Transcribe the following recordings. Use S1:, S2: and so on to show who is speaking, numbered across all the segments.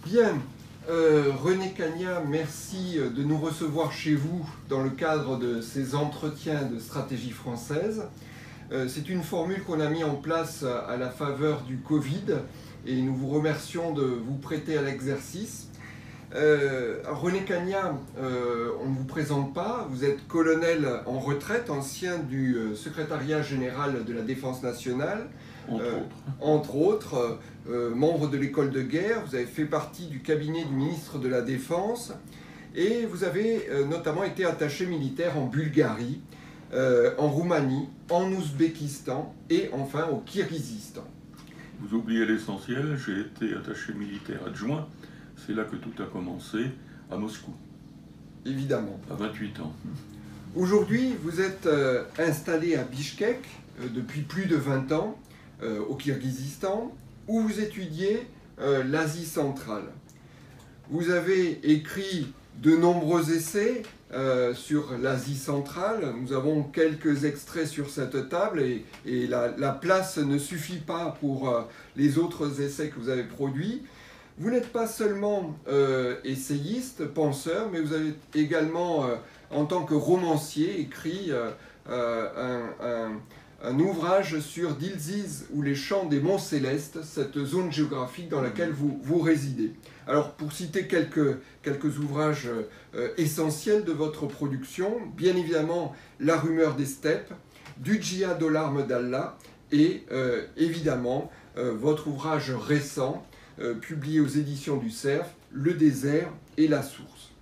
S1: Bien, René Cagnat, merci de nous recevoir chez vous dans le cadre de ces entretiens de stratégie française. C'est une formule qu'on a mis en place à la faveur du Covid et nous vous remercions de vous prêter à l'exercice. René Cagnat, on ne vous présente pas, vous êtes colonel en retraite, ancien du secrétariat général de la Défense nationale, entre autres, membre de l'école de guerre, vous avez fait partie du cabinet du ministre de la Défense et vous avez notamment été attaché militaire en Bulgarie, en Roumanie, en Ouzbékistan et enfin au Kirghizistan.
S2: Vous oubliez l'essentiel, j'ai été attaché militaire adjoint. C'est là que tout a commencé, à Moscou.
S1: Évidemment.
S2: À 28 ans.
S1: Aujourd'hui, vous êtes installé à Bichkek depuis plus de 20 ans, au Kirghizistan, où vous étudiez l'Asie centrale. Vous avez écrit de nombreux essais sur l'Asie centrale. Nous avons quelques extraits sur cette table et la place ne suffit pas pour les autres essais que vous avez produits. Vous n'êtes pas seulement essayiste, penseur, mais vous avez également, en tant que romancier, écrit un ouvrage sur Dilziz ou les champs des Monts Célestes, cette zone géographique dans laquelle vous résidez. Alors, pour citer quelques ouvrages essentiels de votre production, bien évidemment, La rumeur des steppes, Du djihad aux larmes d'Allah et évidemment, votre ouvrage récent, publié aux éditions du Cerf, Le désert et la source.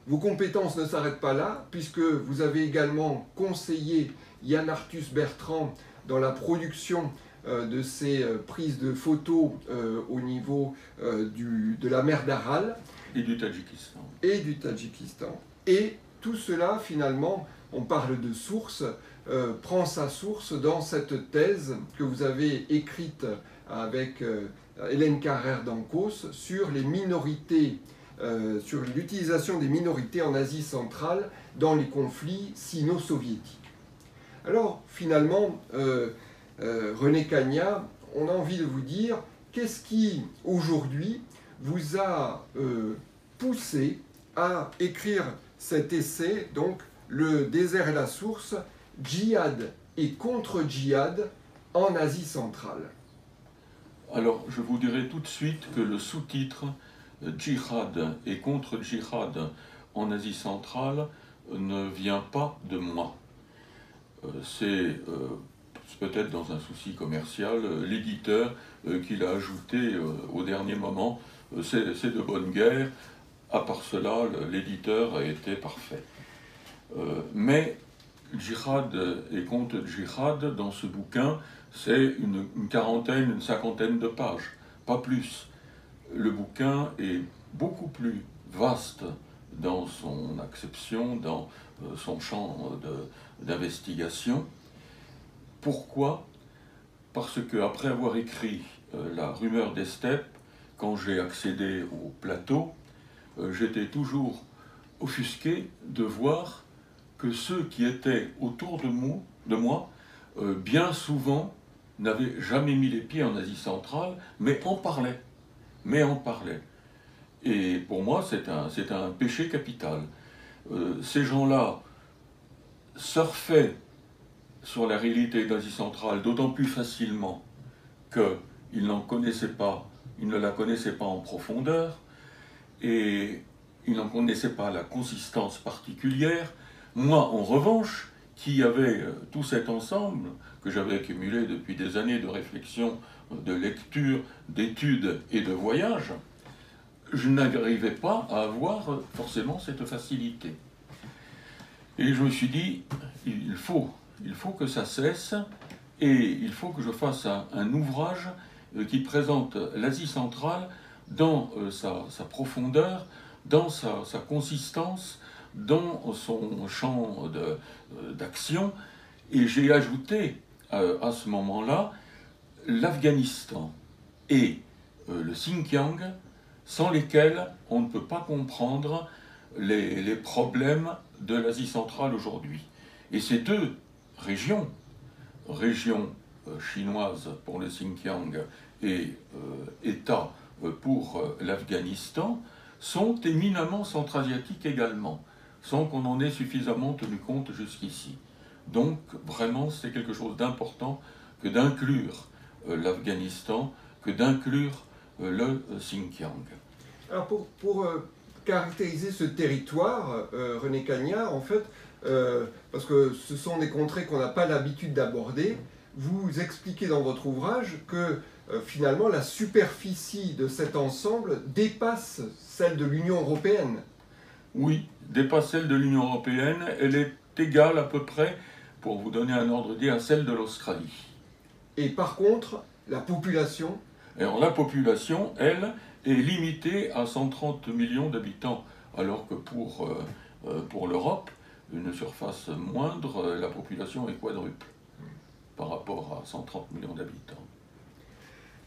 S1: Vos compétences ne s'arrêtent pas là, puisque vous avez également conseillé Yann Arthus Bertrand dans la production de ces prises de photos au niveau de la mer d'Aral.
S2: Et du Tadjikistan.
S1: Et du Tadjikistan. Et tout cela, finalement, on parle de source, prend sa source dans cette thèse que vous avez écrite avec Hélène Carrère d'Ancos sur les minorités, sur l'utilisation des minorités en Asie centrale dans les conflits sino-soviétiques. Alors finalement, René Cagnat, on a envie de vous dire, qu'est-ce qui aujourd'hui vous a poussé à écrire cet essai, donc Le désert et la source, djihad et contre-djihad en Asie centrale?
S2: Alors, je vous dirai tout de suite que le sous-titre Djihad et contre-djihad en Asie centrale ne vient pas de moi. C'est peut-être dans un souci commercial, l'éditeur qui l'a ajouté au dernier moment. C'est de bonne guerre. À part cela, l'éditeur a été parfait. Mais djihad et contre-djihad, dans ce bouquin, c'est une quarantaine, une cinquantaine de pages, pas plus. Le bouquin est beaucoup plus vaste dans son acception, dans son champ d'investigation. Pourquoi? Parce qu'après avoir écrit La rumeur des steppes, quand j'ai accédé au plateau, j'étais toujours offusqué de voir que ceux qui étaient autour de moi bien souvent, n'avaient jamais mis les pieds en Asie centrale, mais en parlaient. Et pour moi, c'est un péché capital. Ces gens-là surfaient sur la réalité d'Asie centrale d'autant plus facilement qu'ils n'en connaissaient pas, ils ne la connaissaient pas en profondeur, et ils n'en connaissaient pas la consistance particulière. Moi, en revanche, qui avait tout cet ensemble que j'avais accumulé depuis des années de réflexion, de lecture, d'études et de voyages, je n'arrivais pas à avoir forcément cette facilité. Et je me suis dit, il faut que ça cesse, et il faut que je fasse un ouvrage qui présente l'Asie centrale dans sa profondeur, dans sa consistance, dans son champ d'action, et j'ai ajouté à ce moment-là l'Afghanistan et le Xinjiang, sans lesquels on ne peut pas comprendre les problèmes de l'Asie centrale aujourd'hui. Et ces deux régions chinoise pour le Xinjiang et État pour l'Afghanistan sont éminemment centra-asiatiques également, sans qu'on en ait suffisamment tenu compte jusqu'ici. Donc vraiment c'est quelque chose d'important que d'inclure l'Afghanistan, que d'inclure le Xinjiang.
S1: Alors pour caractériser ce territoire, René Cagnard, en fait, parce que ce sont des contrées qu'on n'a pas l'habitude d'aborder, vous expliquez dans votre ouvrage que finalement la superficie de cet ensemble dépasse celle de l'Union européenne.
S2: Oui, dépasse celle de l'Union européenne, elle est égale à peu près, pour vous donner un ordre d'idée, à celle de l'Australie.
S1: Et par contre, la population...
S2: Alors la population, elle, est limitée à 130 millions d'habitants, alors que pour l'Europe, une surface moindre, la population est quadruple par rapport à 130 millions d'habitants.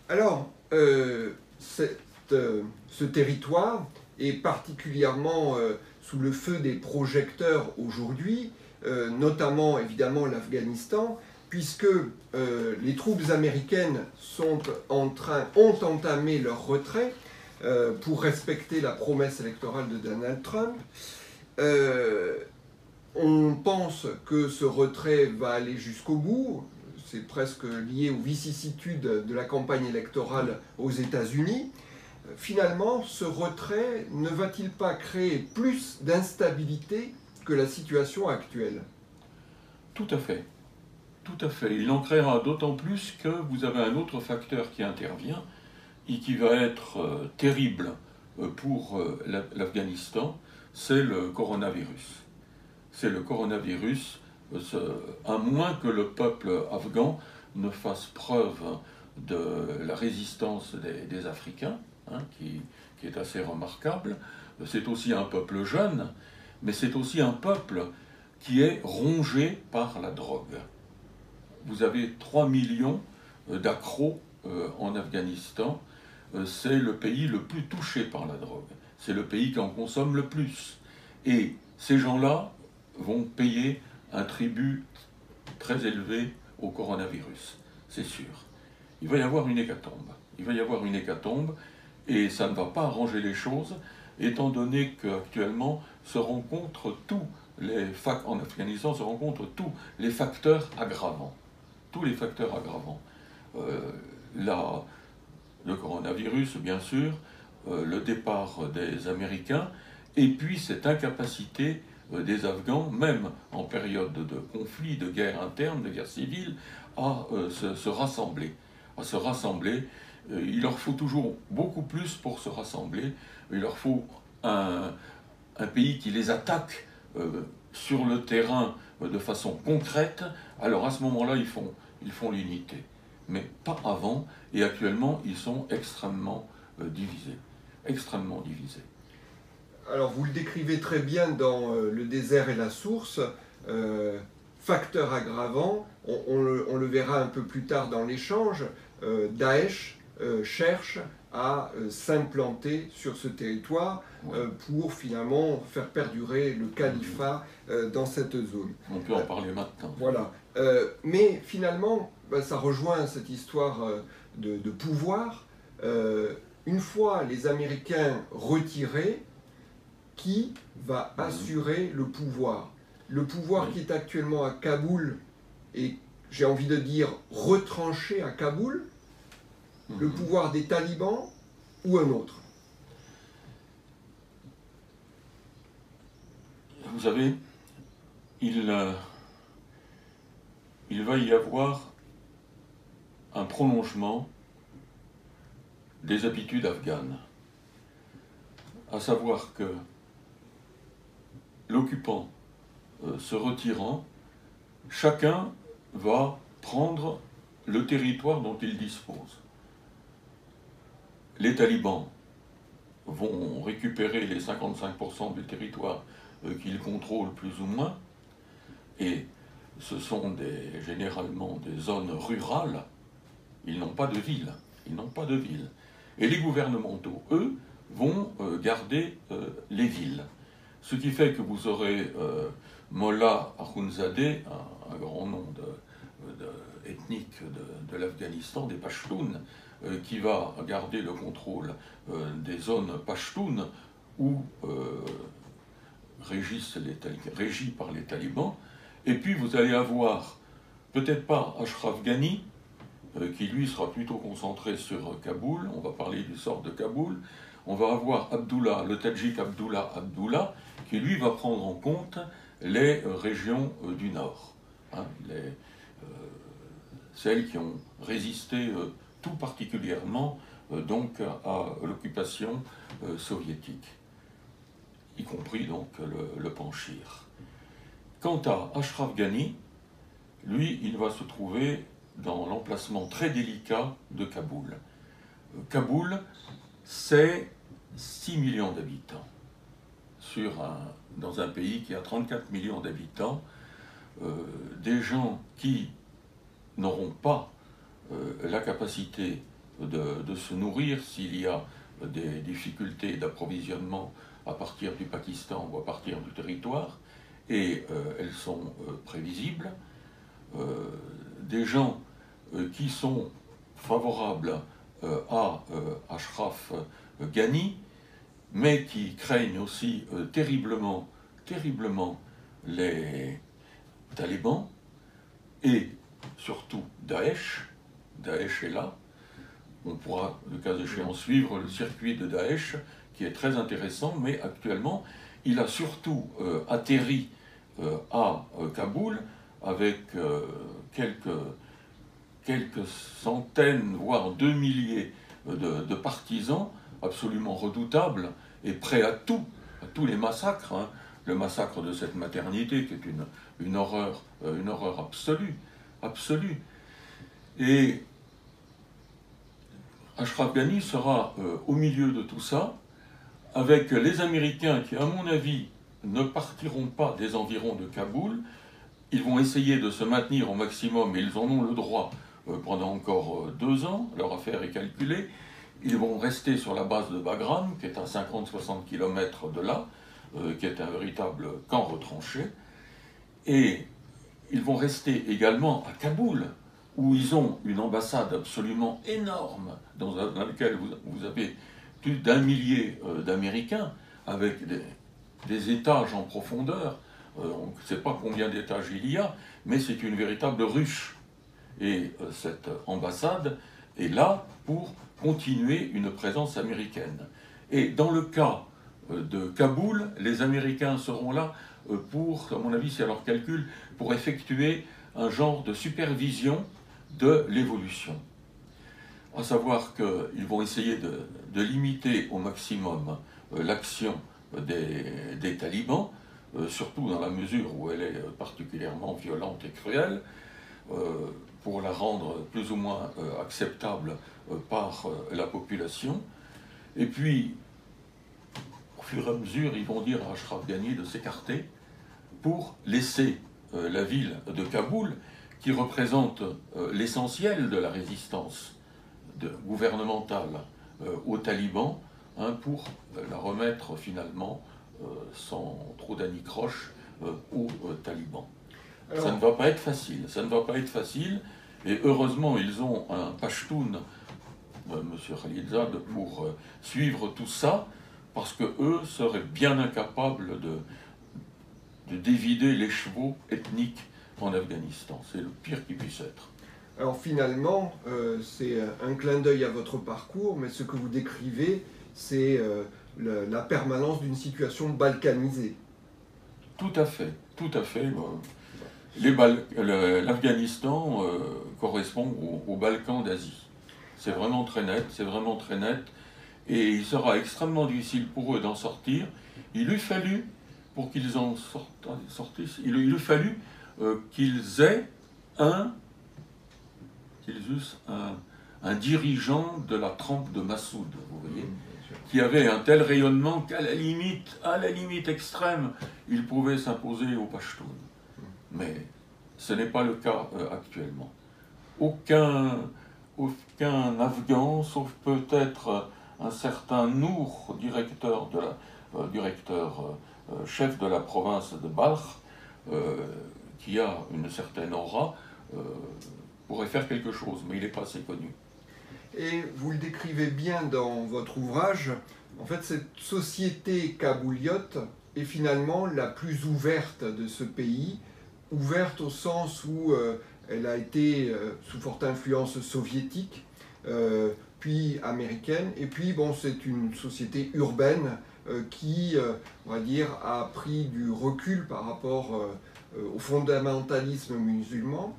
S1: Alors, ce territoire est particulièrement sous le feu des projecteurs aujourd'hui, notamment évidemment l'Afghanistan, puisque les troupes américaines ont entamé leur retrait pour respecter la promesse électorale de Donald Trump. On pense que ce retrait va aller jusqu'au bout. C'est presque lié aux vicissitudes de la campagne électorale aux États-Unis. Finalement, ce retrait ne va-t-il pas créer plus d'instabilité que la situation actuelle?
S2: Tout à fait. Tout à fait. Il en créera d'autant plus que vous avez un autre facteur qui intervient et qui va être terrible pour l'Afghanistan, c'est le coronavirus. C'est le coronavirus, à moins que le peuple afghan ne fasse preuve de la résistance des Africains, hein, qui est assez remarquable. C'est aussi un peuple jeune, mais c'est aussi un peuple qui est rongé par la drogue. Vous avez 3 millions d'accros en Afghanistan. C'est le pays le plus touché par la drogue. C'est le pays qui en consomme le plus. Et ces gens-là vont payer un tribut très élevé au coronavirus, c'est sûr. Il va y avoir une hécatombe. Il va y avoir une hécatombe et ça ne va pas arranger les choses, étant donné qu'actuellement en Afghanistan se rencontrent tous les facteurs aggravants. Tous les facteurs aggravants. Le coronavirus, bien sûr, le départ des Américains, et puis cette incapacité des Afghans, même en période de conflit, de guerre interne, de guerre civile, à se rassembler. Il leur faut toujours beaucoup plus pour se rassembler. Il leur faut un pays qui les attaque sur le terrain de façon concrète. Alors à ce moment-là, ils font l'unité. Mais pas avant, et actuellement, ils sont extrêmement divisés. Extrêmement divisés.
S1: Alors vous le décrivez très bien dans Le désert et la source, facteur aggravant, on le verra un peu plus tard dans l'échange, Daesh cherche à s'implanter sur ce territoire pour finalement faire perdurer le califat dans cette zone.
S2: On peut en parler maintenant.
S1: Voilà. Mais finalement, ça rejoint cette histoire de pouvoir. Une fois les Américains retirés, qui va assurer le pouvoir? Le pouvoir qui est actuellement à Kaboul, et j'ai envie de dire retranché à Kaboul, le pouvoir des talibans ou un autre?
S2: Vous savez, il va y avoir un prolongement des habitudes afghanes, à savoir que l'occupant se retirant, chacun va prendre le territoire dont il dispose. Les talibans vont récupérer les 55% du territoire qu'ils contrôlent plus ou moins, et ce sont généralement des zones rurales. Ils n'ont pas de ville. Et les gouvernementaux, eux, vont garder les villes. Ce qui fait que vous aurez Mollah Akhundzadeh, un grand nom ethnique de l'Afghanistan, des Pashtuns, qui va garder le contrôle des zones pashtunes où régies par les talibans. Et puis vous allez avoir, peut-être pas Ashraf Ghani, qui lui sera plutôt concentré sur Kaboul, on va parler du sort de Kaboul. On va avoir Abdullah, le Tadjik Abdullah, qui lui va prendre en compte les régions du nord, hein, celles qui ont résisté tout particulièrement donc à l'occupation soviétique, y compris donc le Panchir. Quant à Ashraf Ghani, lui, il va se trouver dans l'emplacement très délicat de Kaboul. Kaboul, c'est 6 millions d'habitants dans un pays qui a 34 millions d'habitants, des gens qui n'auront pas la capacité de se nourrir s'il y a des difficultés d'approvisionnement à partir du Pakistan ou à partir du territoire, et elles sont prévisibles. Des gens qui sont favorables à Ashraf Ghani, mais qui craignent aussi terriblement les talibans et surtout Daesh. Daesh est là. On pourra, le cas échéant, suivre le circuit de Daesh, qui est très intéressant, mais actuellement, il a surtout atterri à Kaboul avec quelques centaines, voire 2 milliers de partisans absolument redoutables et prêts à tous les massacres. Hein. Le massacre de cette maternité, qui est une horreur absolue. Et Ashraf Ghani sera au milieu de tout ça, avec les Américains qui, à mon avis, ne partiront pas des environs de Kaboul. Ils vont essayer de se maintenir au maximum, et ils en ont le droit pendant encore 2 ans. Leur affaire est calculée. Ils vont rester sur la base de Bagram, qui est à 50-60 km de là, qui est un véritable camp retranché. Et ils vont rester également à Kaboul, où ils ont une ambassade absolument énorme, dans laquelle vous avez plus d'1 millier d'Américains, avec des étages en profondeur. On ne sait pas combien d'étages il y a, mais c'est une véritable ruche. Et cette ambassade est là pour continuer une présence américaine. Et dans le cas de Kaboul, les Américains seront là pour, à mon avis, c'est à leur calcul, pour effectuer un genre de supervision de l'évolution. À savoir qu'ils vont essayer de limiter au maximum l'action des talibans, surtout dans la mesure où elle est particulièrement violente et cruelle, pour la rendre plus ou moins acceptable par la population. Et puis, au fur et à mesure, ils vont dire à Ashraf Ghani de s'écarter pour laisser la ville de Kaboul, qui représente l'essentiel de la résistance gouvernementale aux talibans, hein, pour la remettre finalement sans trop d'anicroche aux talibans. Alors, ça ne va pas être facile, et heureusement ils ont un Pashtun, M. Khalilzad, pour suivre tout ça, parce qu'eux seraient bien incapables de dévider les chevaux ethniques en Afghanistan. C'est le pire qui puisse être.
S1: Alors finalement, c'est un clin d'œil à votre parcours, mais ce que vous décrivez, c'est la permanence d'une situation balkanisée.
S2: Tout à fait. L'Afghanistan correspond aux Balkans d'Asie. C'est vraiment très net, et il sera extrêmement difficile pour eux d'en sortir. Il eût fallu, pour qu'ils en sortissent, il eût fallu qu'ils aient un dirigeant de la trempe de Massoud, vous voyez, qui avait un tel rayonnement qu'à la limite extrême, il pouvait s'imposer aux Pashtuns. Mais ce n'est pas le cas actuellement. Aucun Afghan, sauf peut-être un certain Nour, chef de la province de Balkh, qui a une certaine aura, pourrait faire quelque chose, mais il n'est pas assez connu.
S1: Et vous le décrivez bien dans votre ouvrage. En fait, cette société kabouliote est finalement la plus ouverte de ce pays, ouverte au sens où elle a été sous forte influence soviétique, puis américaine, et puis bon, c'est une société urbaine qui, on va dire, a pris du recul par rapport au fondamentalisme musulman.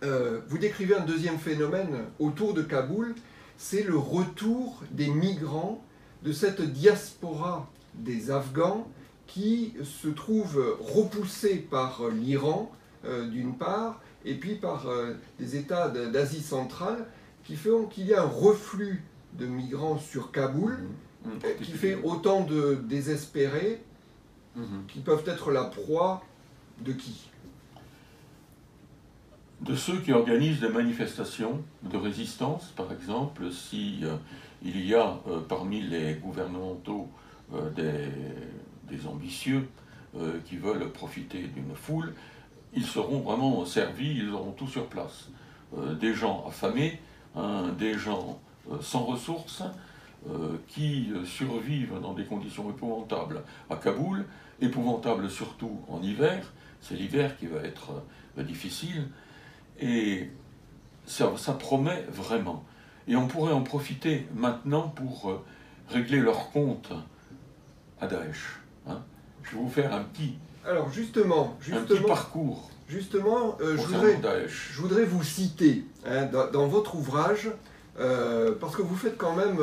S1: Vous décrivez un deuxième phénomène autour de Kaboul, c'est le retour des migrants de cette diaspora des Afghans qui se trouvent repoussés par l'Iran d'une part, et puis par des États d'Asie centrale, qui font qu'il y a un reflux de migrants sur Kaboul, qui fait autant de désespérés, qui peuvent être la proie de qui ?
S2: De ceux qui organisent des manifestations de résistance, par exemple, si il y a parmi les gouvernementaux des ambitieux qui veulent profiter d'une foule, ils seront vraiment servis, ils auront tout sur place. Des gens affamés, des gens sans ressources, qui survivent dans des conditions épouvantables à Kaboul, épouvantables surtout en hiver, c'est l'hiver qui va être difficile, et ça promet vraiment. Et on pourrait en profiter maintenant pour régler leur compte à Daesh. Hein. Je vais vous faire un petit parcours.
S1: Justement, je voudrais vous citer hein, dans votre ouvrage, parce que vous faites quand même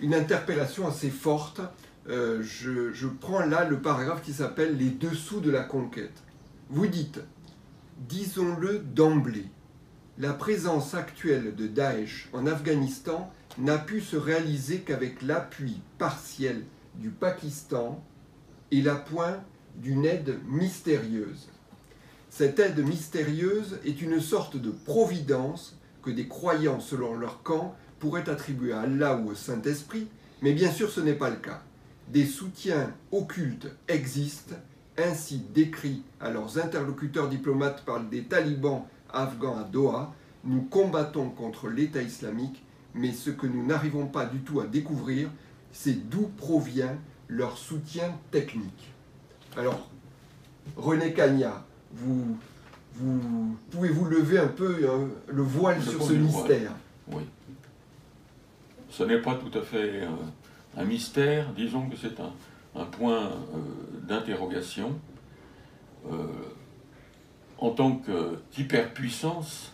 S1: une interpellation assez forte. Je prends là le paragraphe qui s'appelle « Les dessous de la conquête ». Vous dites « Disons-le d'emblée, la présence actuelle de Daesh en Afghanistan n'a pu se réaliser qu'avec l'appui partiel du Pakistan et l'appoint d'une aide mystérieuse. Cette aide mystérieuse est une sorte de providence que des croyants selon leur camp pourraient attribuer à Allah ou au Saint-Esprit, mais bien sûr ce n'est pas le cas. Des soutiens occultes existent, ainsi décrits à leurs interlocuteurs diplomates par des talibans afghans à Doha. Nous combattons contre l'État islamique, mais ce que nous n'arrivons pas du tout à découvrir, c'est d'où provient leur soutien technique. » Alors, René Cagnat, pouvez-vous lever un peu le voile sur ce mystère?
S2: Oui. Ce n'est pas tout à fait un mystère, disons que c'est un point d'interrogation. En tant qu'hyperpuissance,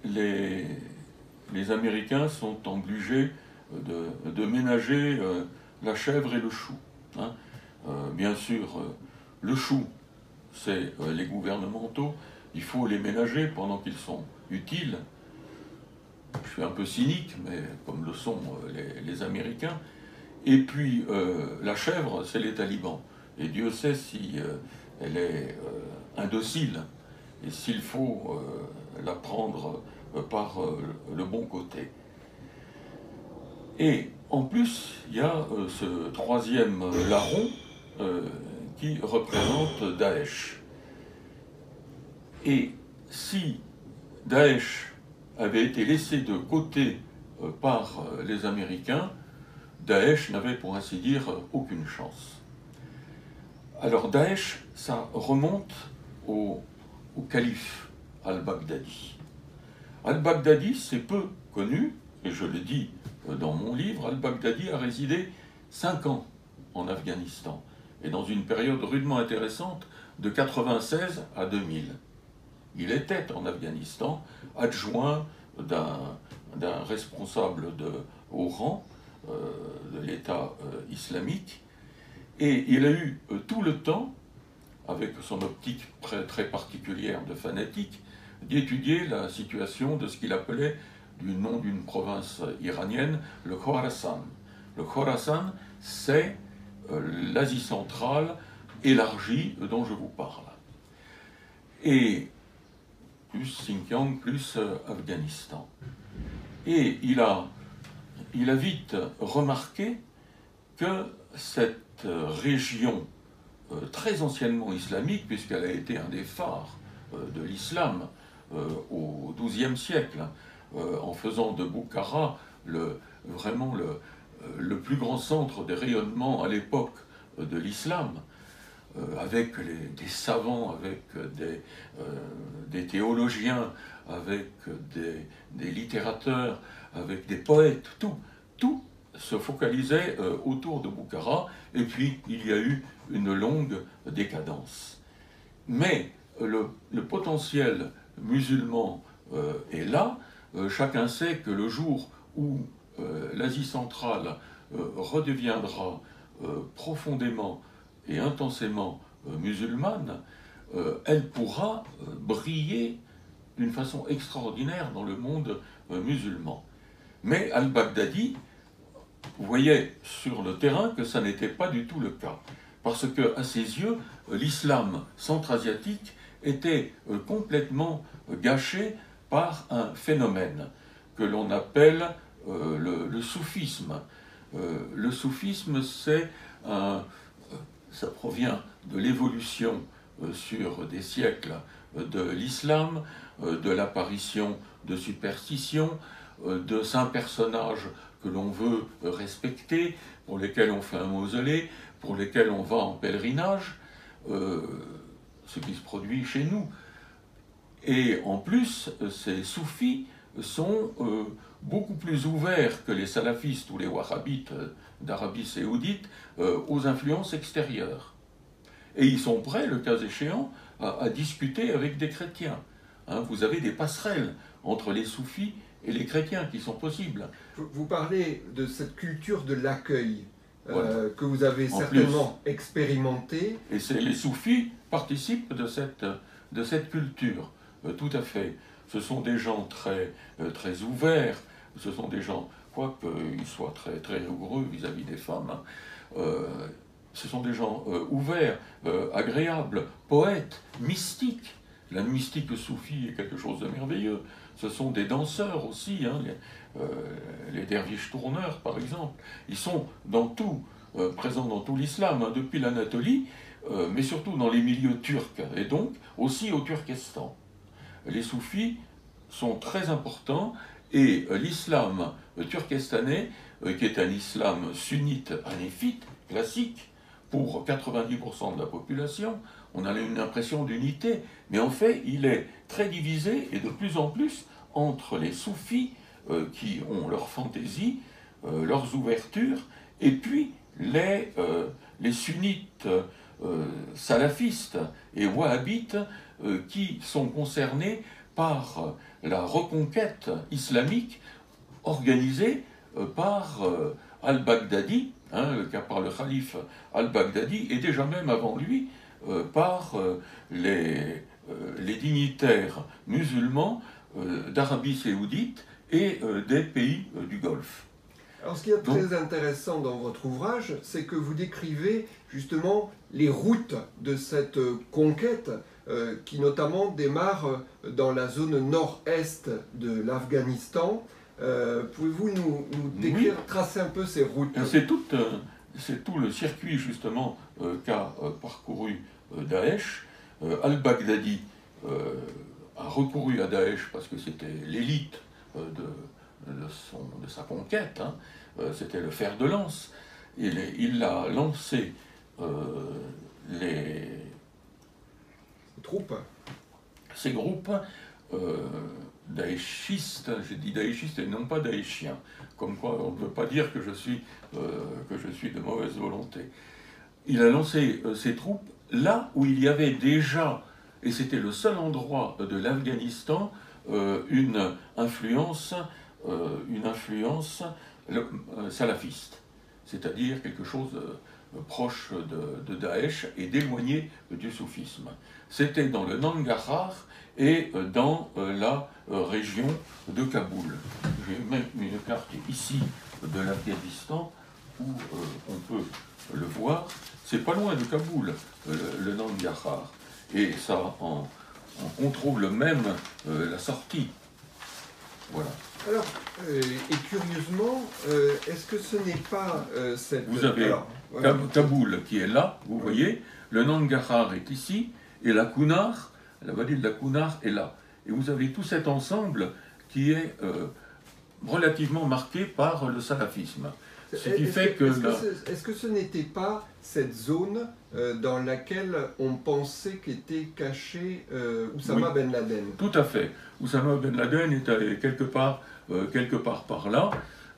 S2: les Américains sont obligés de ménager la chèvre et le chou. Hein. Bien sûr, le chou, c'est les gouvernementaux, il faut les ménager pendant qu'ils sont utiles. Je suis un peu cynique, mais comme le sont les Américains. Et puis, la chèvre, c'est les talibans. Et Dieu sait si elle est indocile, et s'il faut la prendre par le bon côté. Et en plus, il y a ce troisième larron qui représente Daesh. Et si Daesh avait été laissé de côté par les Américains, Daesh n'avait pour ainsi dire aucune chance. Alors Daesh, ça remonte au calife al-Baghdadi. Al-Baghdadi, c'est peu connu, et je le dis dans mon livre, al-Baghdadi a résidé 5 ans en Afghanistan, et dans une période rudement intéressante de 96 à 2000. Il était en Afghanistan adjoint d'un responsable de haut rang de l'État islamique, et il a eu tout le temps, avec son optique très particulière de fanatique, d'étudier la situation de ce qu'il appelait, du nom d'une province iranienne, le Khorasan. Le Khorasan, c'est l'Asie centrale élargie dont je vous parle. Et plus Xinjiang, plus Afghanistan. Et il a vite remarqué que cette région très anciennement islamique, puisqu'elle a été un des phares de l'islam au XIIe siècle, en faisant de Boukhara vraiment le plus grand centre de rayonnement à l'époque de l'islam, avec des savants, avec des théologiens, avec des littérateurs, avec des poètes, tout se focalisait autour de Boukhara, et puis il y a eu une longue décadence. Mais le potentiel musulman est là. Chacun sait que le jour où l'Asie centrale redeviendra profondément et intensément musulmane, elle pourra briller d'une façon extraordinaire dans le monde musulman. Mais al-Baghdadi voyait sur le terrain que ça n'était pas du tout le cas, parce que à ses yeux, l'islam centra-asiatique était complètement gâché par un phénomène que l'on appelle le soufisme. Le soufisme, ça provient de l'évolution sur des siècles de l'islam, de l'apparition de superstitions, de saints personnages que l'on veut respecter, pour lesquels on fait un mausolée, pour lesquels on va en pèlerinage, ce qui se produit chez nous. Et en plus, ces soufis sont beaucoup plus ouverts que les salafistes ou les wahhabites d'Arabie saoudite aux influences extérieures. Et ils sont prêts, le cas échéant, à discuter avec des chrétiens. Hein, vous avez des passerelles entre les soufis et les chrétiens qui sont possibles.
S1: Vous parlez de cette culture de l'accueil
S2: Voilà.
S1: que vous avez certainement expérimenté.
S2: Et les soufis participent de cette culture, tout à fait. Ce sont des gens très ouverts, ce sont des gens, quoiqu'ils soient très rigoureux vis-à-vis des femmes, ce sont des gens ouverts, agréables, poètes, mystiques. La mystique soufie est quelque chose de merveilleux. Ce sont des danseurs aussi, hein, les derviches tourneurs par exemple. Ils sont dans tout, présents dans tout l'islam, hein, depuis l'Anatolie, mais surtout dans les milieux turcs, et donc aussi au Turkestan. Les soufis sont très importants, et l'islam turkestanais, qui est un islam sunnite hanéfite, classique, pour 90% de la population, on a une impression d'unité, mais en fait, il est très divisé, et de plus en plus, entre les soufis, qui ont leur fantaisie, leurs ouvertures, et puis les sunnites salafistes et wahhabites, qui sont concernés par la reconquête islamique organisée par al-Baghdadi, hein, par le calife al-Baghdadi, et déjà même avant lui, par les dignitaires musulmans d'Arabie saoudite et des pays du Golfe.
S1: Alors ce qui est très intéressant dans votre ouvrage, c'est que vous décrivez justement les routes de cette conquête qui notamment démarre dans la zone nord-est de l'Afghanistan. Pouvez-vous nous décrire, tracer un peu ces routes?
S2: C'est tout le circuit justement qu'a parcouru Daesh. Al-Baghdadi a recouru à Daesh parce que c'était l'élite de sa conquête, hein. C'était le fer de lance. Il a lancé ces groupes daéchistes, j'ai dit daéchistes et non pas daéchiens, comme quoi on ne peut pas dire que je suis de mauvaise volonté. Il a lancé ses troupes là où il y avait déjà, et c'était le seul endroit de l'Afghanistan, une influence salafiste, c'est-à-dire quelque chose proche de Daesh et d'éloigné du soufisme. C'était dans le Nangarhar et dans la région de Kaboul. J'ai même une carte ici de l'Afghanistan où on peut le voir. C'est pas loin de Kaboul, le Nangarhar. Et ça en contrôle même la sortie. Voilà.
S1: Alors, et curieusement, est-ce que ce n'est pas cette...
S2: Vous avez Kaboul qui est là, vous voyez, le Nangarhar est ici, et la Kunar, la vallée de la Kunar est là. Et vous avez tout cet ensemble qui est relativement marquée par le salafisme. Ce qui fait que...
S1: Est-ce que ce n'était pas cette zone dans laquelle on pensait qu'était caché Oussama Ben Laden?
S2: Tout à fait. Oussama Ben Laden est allé quelque part par là,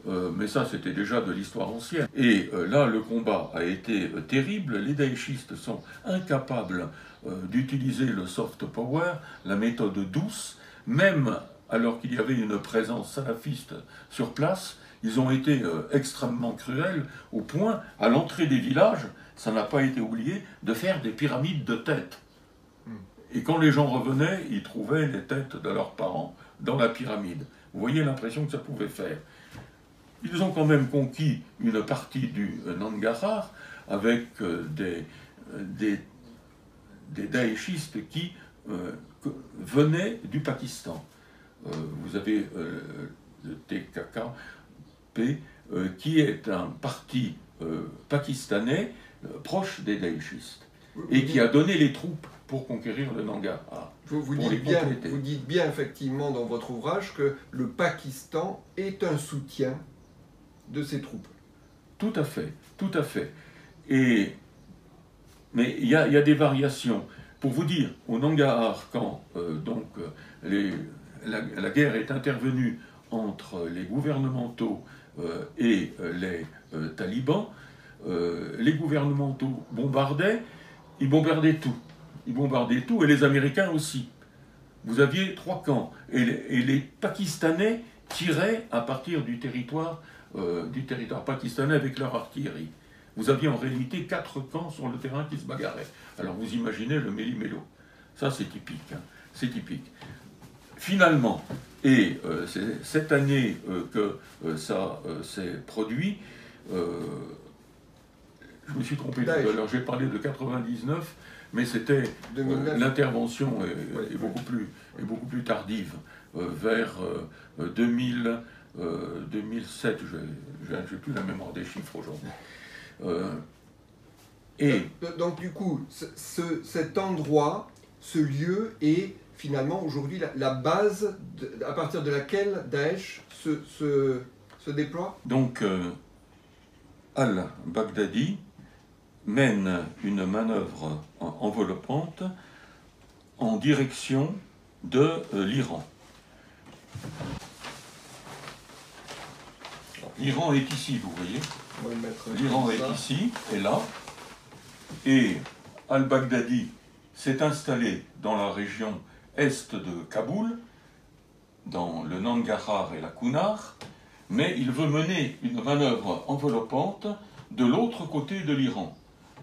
S2: mais ça c'était déjà de l'histoire ancienne. Et là le combat a été terrible, les daéchistes sont incapables d'utiliser le soft power, la méthode douce, même alors qu'il y avait une présence salafiste sur place. Ils ont été extrêmement cruels, au point, à l'entrée des villages, ça n'a pas été oublié, de faire des pyramides de têtes. Et quand les gens revenaient, ils trouvaient les têtes de leurs parents dans la pyramide. Vous voyez l'impression que ça pouvait faire. Ils ont quand même conquis une partie du Nangarhar avec des daéchistes qui venaient du Pakistan. Vous avez le TKP, qui est un parti pakistanais proche des daéchistes, et qui a donné les troupes pour conquérir le Nangarhar.
S1: Vous dites bien effectivement dans votre ouvrage que le Pakistan est un soutien de ces troupes.
S2: Tout à fait, tout à fait. Mais il y a des variations. Pour vous dire, au Nangarhar, quand la guerre est intervenue entre les gouvernementaux et les talibans, les gouvernementaux bombardaient, ils bombardaient tout. Ils bombardaient tout, et les Américains aussi. Vous aviez 3 camps, et les Pakistanais tiraient à partir du territoire pakistanais avec leur artillerie. Vous aviez en réalité 4 camps sur le terrain qui se bagarraient. Alors vous imaginez le méli-mélo. Ça c'est typique, hein. C'est typique. Finalement, et c'est cette année que ça s'est produit, je me suis trompé tout à l'heure, j'ai parlé de 99, mais c'était l'intervention est beaucoup plus tardive, vers 2007, je n'ai plus la mémoire des chiffres aujourd'hui.
S1: Donc du coup, cet endroit, ce lieu est finalement aujourd'hui la base à partir de laquelle Daesh se déploie.
S2: Donc al-Baghdadi mène une manœuvre enveloppante en direction de l'Iran. L'Iran est ici, vous voyez. L'Iran est ici et là. Et al-Baghdadi s'est installé dans la région est de Kaboul, dans le Nangarhar et la Kunar, mais il veut mener une manœuvre enveloppante de l'autre côté de l'Iran.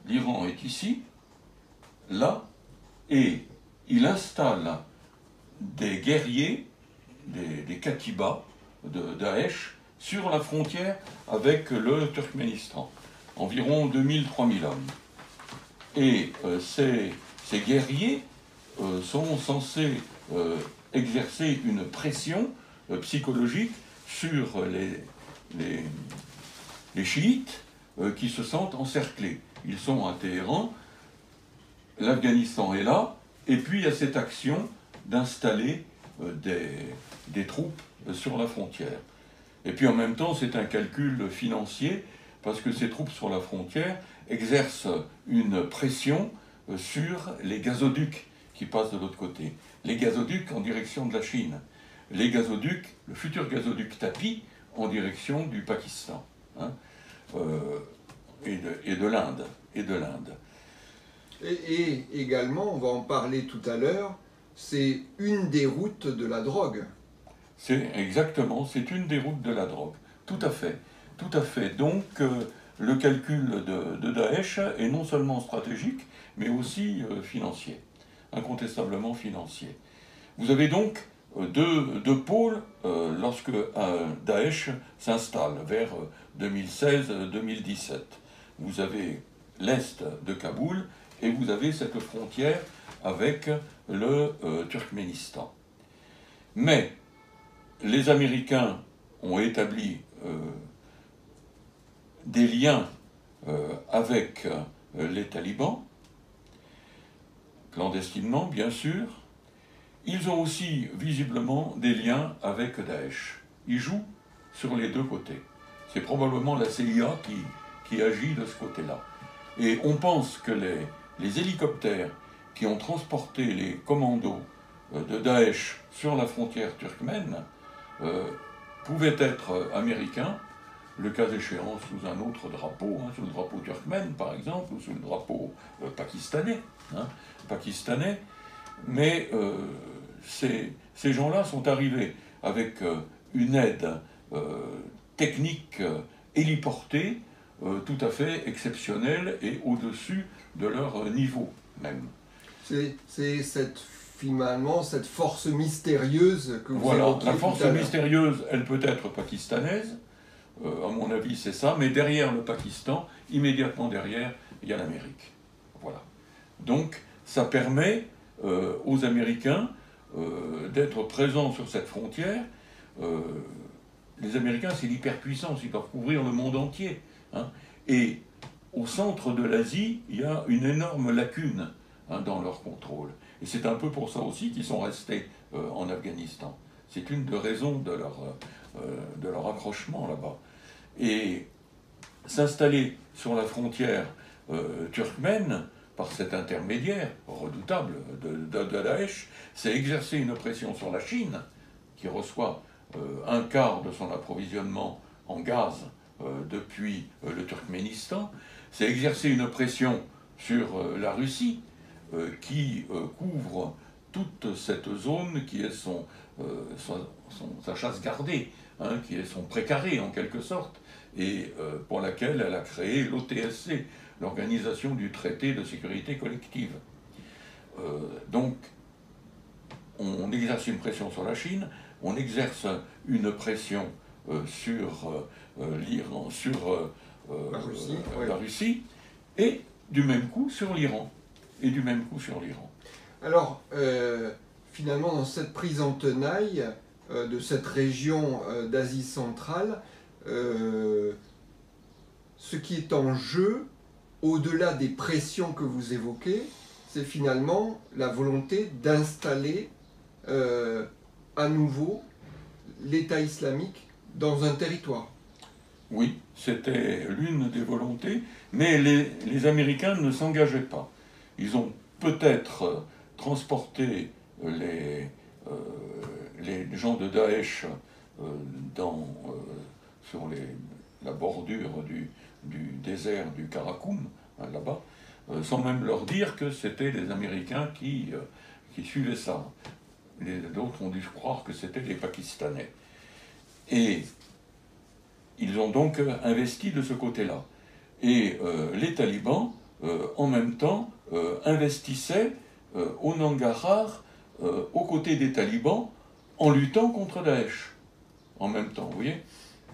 S2: L'Iran est ici, là, et il installe des guerriers, des katibas de Daesh, sur la frontière avec le Turkménistan. Environ 2000-3000 hommes. Et ces guerriers sont censés exercer une pression psychologique sur les chiites qui se sentent encerclés. Ils sont à Téhéran, l'Afghanistan est là, et puis il y a cette action d'installer des troupes sur la frontière. Et puis en même temps, c'est un calcul financier, parce que ces troupes sur la frontière exercent une pression sur les gazoducs qui passent de l'autre côté. Les gazoducs en direction de la Chine. Les gazoducs, le futur gazoduc Tapi, en direction du Pakistan. Hein, et de l'Inde.
S1: Et également, on va en parler tout à l'heure, c'est une des routes de la drogue.
S2: Exactement, c'est une des routes de la drogue. Tout à fait. Tout à fait. Donc, le calcul de Daesh est non seulement stratégique, mais aussi financier. Incontestablement financier. Vous avez donc deux pôles lorsque Daesh s'installe vers 2016-2017. Vous avez l'est de Kaboul et vous avez cette frontière avec le Turkménistan. Mais les Américains ont établi des liens avec les talibans, clandestinement bien sûr, Ils ont aussi visiblement des liens avec Daesh. Ils jouent sur les deux côtés. C'est probablement la CIA qui agit de ce côté-là. Et on pense que les hélicoptères qui ont transporté les commandos de Daesh sur la frontière turkmène pouvaient être américains, le cas échéant sous un autre drapeau, sous le drapeau turkmène par exemple, ou sous le drapeau pakistanais. Mais ces gens-là sont arrivés avec une aide technique héliportée tout à fait exceptionnelle et au-dessus de leur niveau même.
S1: C'est finalement cette force mystérieuse que vous évoquiez.
S2: La force mystérieuse, elle peut être pakistanaise, à mon avis c'est ça, mais derrière le Pakistan, immédiatement derrière, il y a l'Amérique. Voilà. Donc ça permet aux Américains d'être présents sur cette frontière. Les Américains, c'est l'hyperpuissance, ils peuvent couvrir le monde entier. Et au centre de l'Asie, il y a une énorme lacune dans leur contrôle. Et c'est un peu pour ça aussi qu'ils sont restés en Afghanistan. C'est une des raisons de leur accrochement là-bas. Et s'installer sur la frontière turkmène, par cet intermédiaire redoutable de Daesh, c'est exercer une pression sur la Chine, qui reçoit un quart de son approvisionnement en gaz depuis le Turkménistan, c'est exercer une pression sur la Russie, qui couvre toute cette zone qui est sa chasse gardée, qui est son précaré en quelque sorte, et pour laquelle elle a créé l'OTSC, l'Organisation du traité de sécurité collective. Donc, on exerce une pression sur la Chine, on exerce une pression sur l'Iran, sur la Russie, et du même coup sur l'Iran.
S1: Alors, finalement, dans cette prise en tenaille de cette région d'Asie centrale, ce qui est en jeu, au-delà des pressions que vous évoquez, c'est finalement la volonté d'installer à nouveau l'État islamique dans un territoire.
S2: Oui, c'était l'une des volontés, mais les Américains ne s'engageaient pas. Ils ont peut-être transporté les gens de Daesh sur la bordure du désert du Karakoum, là-bas, sans même leur dire que c'était les Américains qui suivaient ça. D'autres ont dû croire que c'était les Pakistanais. Et ils ont donc investi de ce côté-là. Et les talibans, en même temps, investissaient au Nangarhar, aux côtés des talibans, en luttant contre Daesh. En même temps, vous voyez ?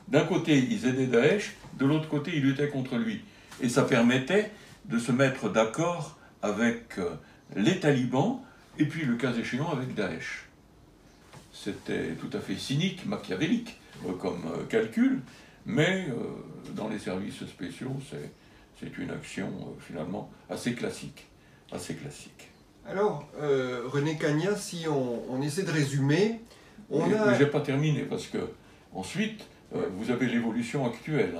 S2: D'un côté, ils aidaient Daesh, de l'autre côté, ils luttaient contre lui. Et ça permettait de se mettre d'accord avec les talibans, et puis, le cas échéant, avec Daesh. C'était tout à fait cynique, machiavélique, comme calcul, mais dans les services spéciaux, c'est une action, finalement, assez classique.
S1: Alors, René Cagna, si on essaie de résumer,
S2: Mais je n'ai pas terminé, parce que, ensuite, vous avez l'évolution actuelle.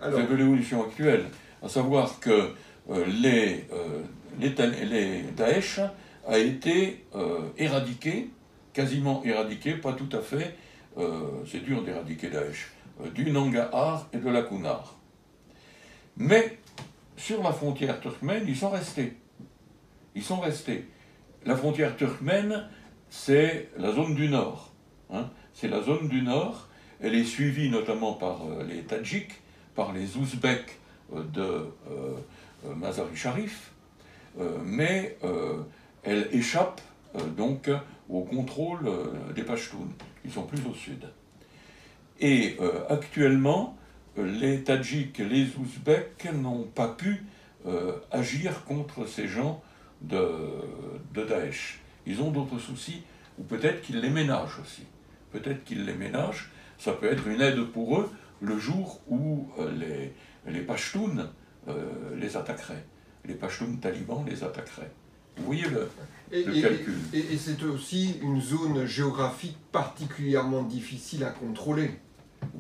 S2: Vous avez l'évolution actuelle, à savoir que les Daesh a été éradiqué, quasiment éradiqué, pas tout à fait, c'est dur d'éradiquer Daesh, du Nangarhar et de la Kunar. Mais sur la frontière turkmène, ils sont restés. La frontière turkmène, c'est la zone du Nord. C'est la zone du Nord. Elle est suivie notamment par les Tadjiks, par les Ouzbeks de Mazar-i Sharif, mais elle échappe donc au contrôle des Pashtuns, qui sont plus au sud. Et actuellement, les Tadjiks et les Ouzbeks n'ont pas pu agir contre ces gens de Daesh. Ils ont d'autres soucis, ou peut-être qu'ils les ménagent aussi. Ça peut être une aide pour eux le jour où les Pashtuns les attaqueraient. Les Pashtuns talibans les attaqueraient. Vous voyez le
S1: Et,
S2: calcul.
S1: et c'est aussi une zone géographique particulièrement difficile à contrôler.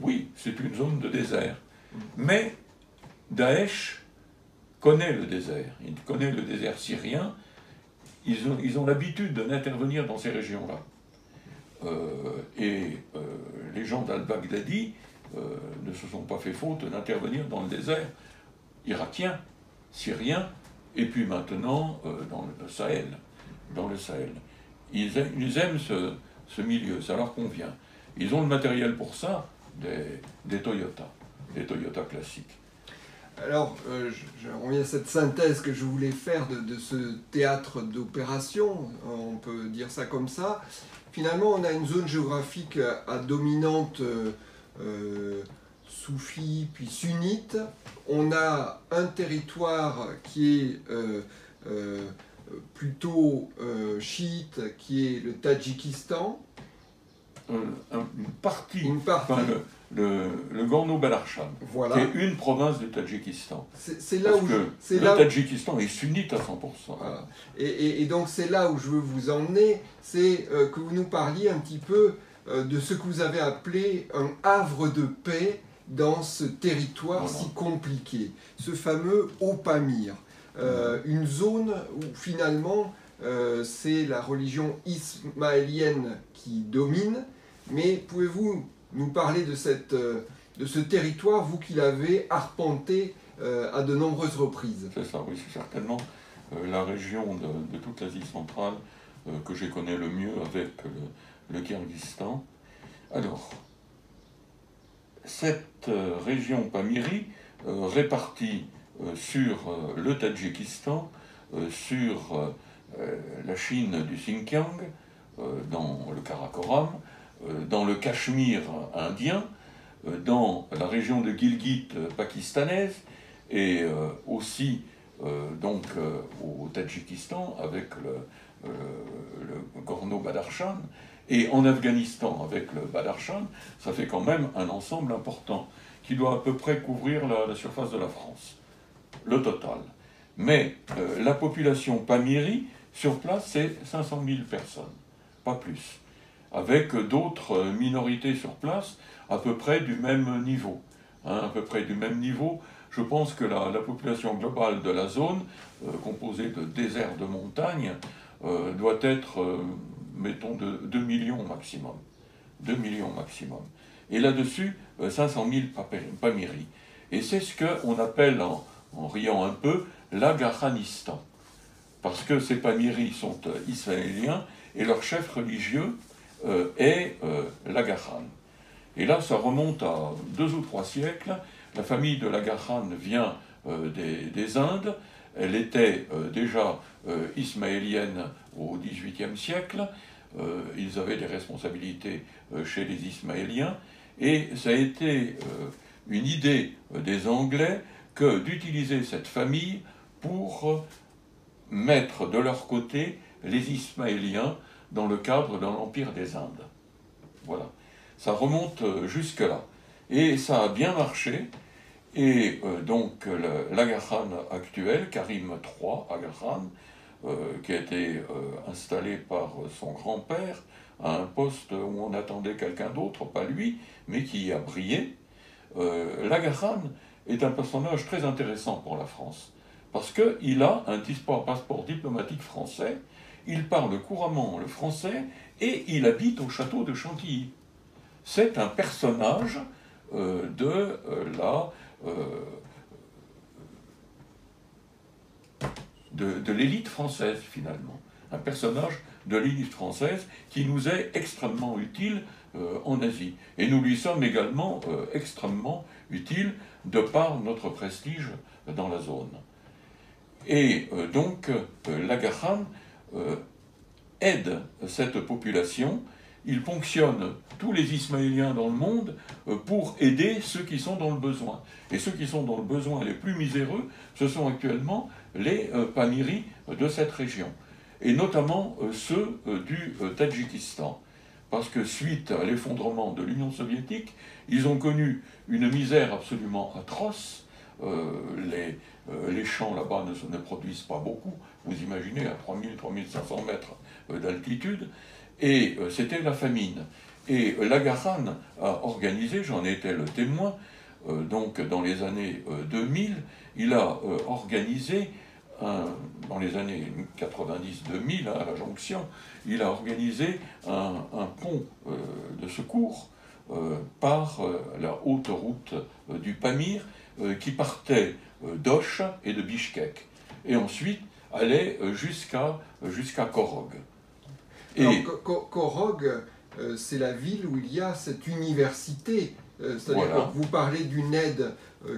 S2: Oui, c'est une zone de désert. Mais Daesh connaît le désert. Il connaît le désert syrien. Ils ont l'habitude d'intervenir dans ces régions-là. Les gens d'al-Baghdadi ne se sont pas fait faute d'intervenir dans le désert irakien, syrien, et puis maintenant dans le Sahel. Ils aiment ce milieu, ça leur convient. Ils ont le matériel pour ça, des Toyota classiques.
S1: Alors, je reviens à cette synthèse que je voulais faire de ce théâtre d'opération, on peut dire ça comme ça. Finalement, on a une zone géographique à dominante soufie puis sunnite. On a un territoire qui est plutôt chiite, qui est le Tadjikistan.
S2: Une partie.
S1: Enfin,
S2: le Gorno-Badarchan,
S1: voilà.
S2: qui est une province du Tadjikistan.
S1: C'est là
S2: parce
S1: où
S2: que le Tadjikistan est sunnite à 100%.
S1: Voilà. Et donc c'est là où je veux vous emmener, c'est que vous nous parliez un petit peu de ce que vous avez appelé un havre de paix dans ce territoire si compliqué, ce fameux Haut-Pamir, une zone où finalement c'est la religion ismaélienne qui domine, mais pouvez-vous nous parler de ce territoire, vous qui l'avez arpenté à de nombreuses reprises?
S2: C'est ça, oui, c'est certainement la région de toute l'Asie centrale que je connais le mieux avec le Kyrgyzstan. Alors, cette région Pamiri, répartie sur le Tadjikistan, sur la Chine du Xinjiang, dans le Karakoram, dans le Cachemire indien, dans la région de Gilgit pakistanaise, et aussi donc au Tadjikistan avec le Gorno-Badarchan, et en Afghanistan avec le Badarchan, ça fait quand même un ensemble important qui doit à peu près couvrir la surface de la France, le total. Mais la population Pamiri, sur place, c'est 500 000 personnes, pas plus, avec d'autres minorités sur place à peu près du même niveau. À peu près du même niveau. Je pense que la population globale de la zone, composée de déserts de montagnes, doit être, mettons, de 2 millions maximum. 2 millions maximum. Et là-dessus, 500 000 Pamiri. Et c'est ce qu'on appelle, en riant un peu, l'Aghanistan. Parce que ces Pamiris sont israéliens et leur chef religieux est l'Aghan. Et là, ça remonte à 2 ou 3 siècles. La famille de l'Aghan vient des Indes. Elle était déjà ismaélienne au XVIIIe siècle. Ils avaient des responsabilités chez les Ismaéliens. Et ça a été une idée des Anglais que d'utiliser cette famille pour mettre de leur côté les Ismaéliens dans le cadre de l'Empire des Indes. Voilà. Ça remonte jusque-là. Et ça a bien marché. Et donc l'Agha actuel, Karim III Agha, qui a été installé par son grand-père à un poste où on attendait quelqu'un d'autre, pas lui, mais qui a brillé. L'Agha est un personnage très intéressant pour la France, parce qu'il a un passeport diplomatique français, il parle couramment le français, et il habite au château de Chantilly. C'est un personnage de l'élite française, finalement. Un personnage de l'élite française qui nous est extrêmement utile en Asie. Et nous lui sommes également extrêmement utiles de par notre prestige dans la zone. Et donc, l'Agha aide cette population. Il ponctionne tous les Ismaéliens dans le monde pour aider ceux qui sont dans le besoin. Et ceux qui sont dans le besoin les plus miséreux, ce sont actuellement les Pamiris de cette région. Et notamment ceux du Tadjikistan. Parce que suite à l'effondrement de l'Union soviétique, ils ont connu une misère absolument atroce, les champs là-bas ne produisent pas beaucoup, vous imaginez, à 3000-3500 mètres d'altitude, et c'était la famine. Et Lagaran a organisé, j'en étais le témoin, donc dans les années 2000, il a organisé, dans les années 90-2000, à la jonction, il a organisé un pont de secours par la haute route du Pamir qui partait d'Och et de Bichkek, et ensuite allait jusqu'à Korog.
S1: Korog, c'est la ville où il y a cette université. C'est-à-dire
S2: Voilà.
S1: que vous parlez d'une aide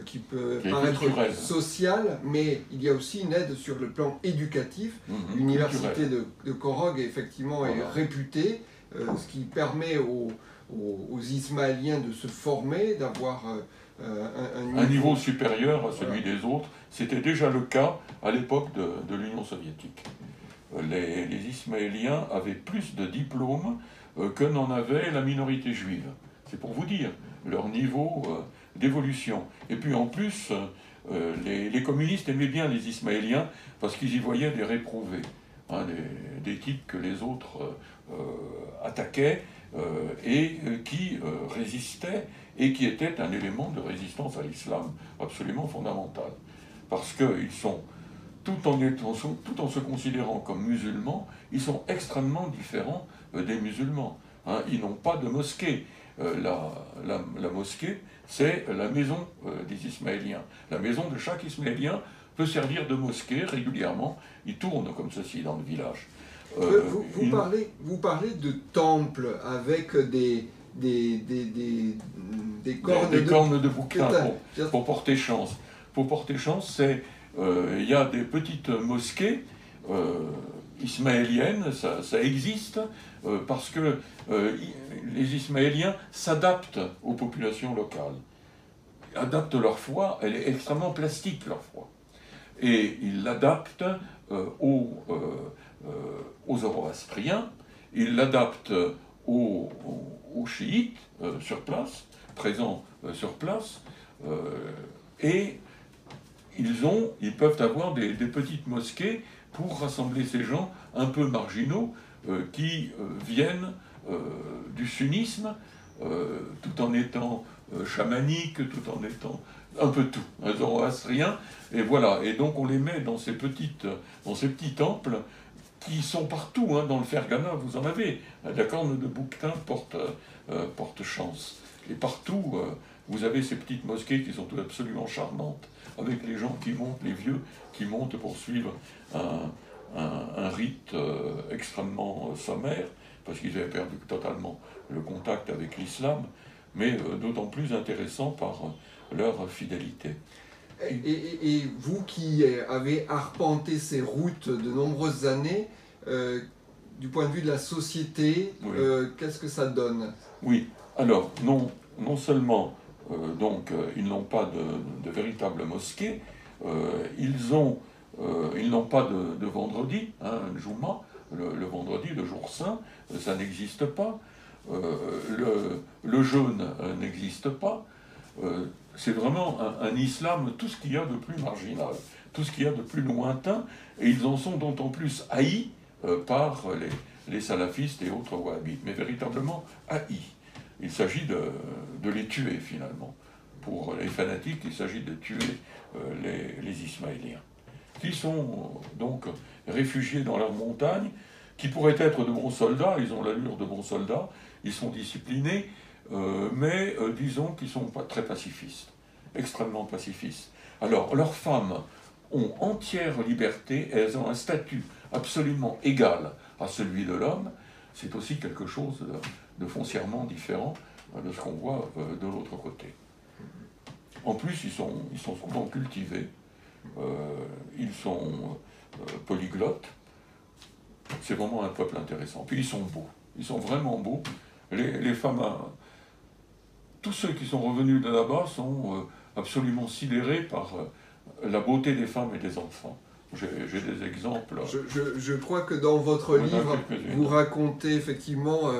S1: qui peut paraître
S2: culturelle,
S1: sociale, mais il y a aussi une aide sur le plan éducatif. L'université de Korog, effectivement, est réputée, ce qui permet aux Ismaéliens de se former, d'avoir
S2: un niveau supérieur à celui des autres. C'était déjà le cas à l'époque de l'Union soviétique. Les Ismaéliens avaient plus de diplômes que n'en avait la minorité juive. C'est pour vous dire leur niveau d'évolution. Et puis en plus, les communistes aimaient bien les Ismaéliens parce qu'ils y voyaient des réprouvés, hein, des types que les autres attaquaient et qui résistaient et qui étaient un élément de résistance à l'islam absolument fondamental. Parce qu'ils sont, tout en se considérant comme musulmans, ils sont extrêmement différents des musulmans. Hein. Ils n'ont pas de mosquée. La mosquée, c'est la maison des Ismaéliens. La maison de chaque Ismaélien peut servir de mosquée régulièrement. Ils tournent comme ceci dans le village.
S1: Vous parlez de temples avec des
S2: cornes de bouquin pour porter chance. Pour porter chance, il y a des petites mosquées ismaéliennes, ça existe, parce que les Ismaéliens s'adaptent aux populations locales, adaptent leur foi, elle est extrêmement plastique leur foi, et ils l'adaptent aux zoroastriens, ils l'adaptent aux chiites sur place, présents sur place, et ils peuvent avoir des petites mosquées pour rassembler ces gens un peu marginaux qui viennent du sunnisme, tout en étant chamaniques, tout en étant un peu tout, un zoroastrien, et voilà. Et donc on les met dans ces petits temples qui sont partout, hein, dans le Fergana, vous en avez. La corne de bouquetin porte chance. Et partout, vous avez ces petites mosquées qui sont absolument charmantes, avec les gens qui montent, les vieux qui montent pour suivre un rite extrêmement sommaire, parce qu'ils avaient perdu totalement le contact avec l'islam, mais d'autant plus intéressant par leur fidélité.
S1: Et vous qui avez arpenté ces routes de nombreuses années, du point de vue de la société, oui. Qu'est-ce que ça donne?
S2: Oui, alors non seulement ils n'ont pas de véritable mosquée, ils n'ont pas de vendredi, hein, Juma, le vendredi, le jour saint, ça n'existe pas, le jeûne n'existe pas, c'est vraiment un islam, tout ce qu'il y a de plus marginal, tout ce qu'il y a de plus lointain, et ils en sont d'autant plus haïs par les salafistes et autres wahhabites, mais véritablement haïs. Il s'agit de les tuer finalement. Pour les fanatiques, il s'agit de tuer les Ismaéliens, qui sont donc réfugiés dans leurs montagnes, qui pourraient être de bons soldats, ils ont l'allure de bons soldats, ils sont disciplinés, mais disons qu'ils sont pas très pacifistes, extrêmement pacifistes. Alors, leurs femmes ont entière liberté, elles ont un statut absolument égal à celui de l'homme. C'est aussi quelque chose de foncièrement différent de ce qu'on voit de l'autre côté. En plus, ils sont souvent cultivés, ils sont polyglottes. C'est vraiment un peuple intéressant. Puis ils sont beaux, ils sont vraiment beaux. Les femmes, tous ceux qui sont revenus de là-bas sont absolument sidérés par la beauté des femmes et des enfants. J'ai des exemples.
S1: Je crois que dans votre livre, vous racontez effectivement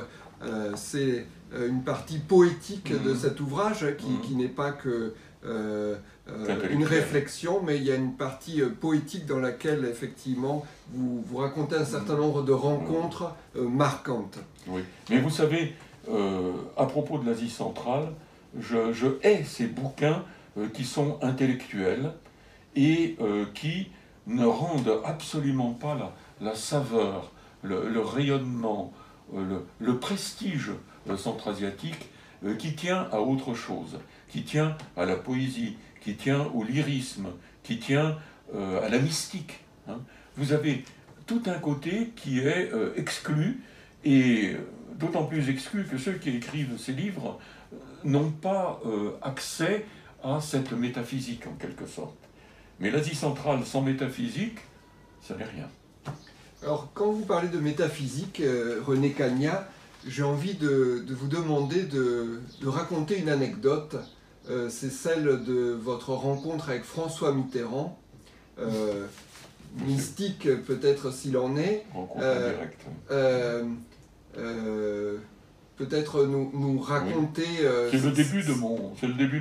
S1: une partie poétique de cet ouvrage qui n'est pas que une réflexion, mais il y a une partie poétique dans laquelle effectivement vous racontez un certain nombre de rencontres marquantes.
S2: Oui, mais vous savez, à propos de l'Asie centrale, je hais ces bouquins qui sont intellectuels et qui ne rendent absolument pas la saveur, le rayonnement, le prestige centra-asiatique qui tient à autre chose, qui tient à la poésie, qui tient au lyrisme, qui tient à la mystique. Hein. Vous avez tout un côté qui est exclu, et d'autant plus exclu que ceux qui écrivent ces livres n'ont pas accès à cette métaphysique en quelque sorte. Mais l'Asie centrale sans métaphysique, ça n'est rien.
S1: Alors quand vous parlez de métaphysique, René Cagnat, j'ai envie de vous demander de raconter une anecdote. C'est celle de votre rencontre avec François Mitterrand, mystique peut-être s'il en est.
S2: Rencontre indirecte.
S1: Peut-être nous raconter...
S2: C'est le début de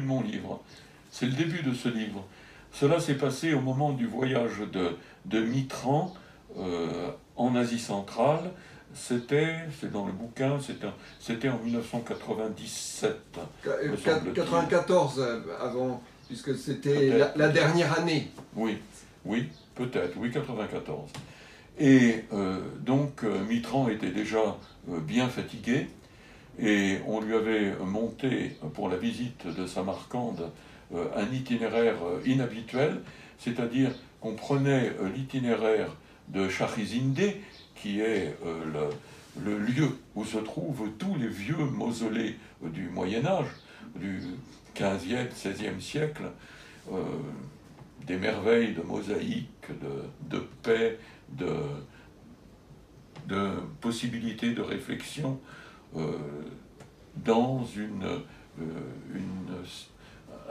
S2: mon livre. C'est le début de ce livre. Cela s'est passé au moment du voyage de Mitterrand en Asie centrale. C'est dans le bouquin, c'était en 1997.
S1: 94 avant, puisque c'était la dernière année.
S2: Oui, peut-être, oui, 94. Et donc Mitterrand était déjà bien fatigué, et on lui avait monté pour la visite de Samarcande un itinéraire inhabituel, c'est-à-dire qu'on prenait l'itinéraire de Shahrizinde, qui est le lieu où se trouvent tous les vieux mausolées du Moyen-Âge, du XVe, XVIe siècle, des merveilles de mosaïque, de paix, de possibilités de réflexion dans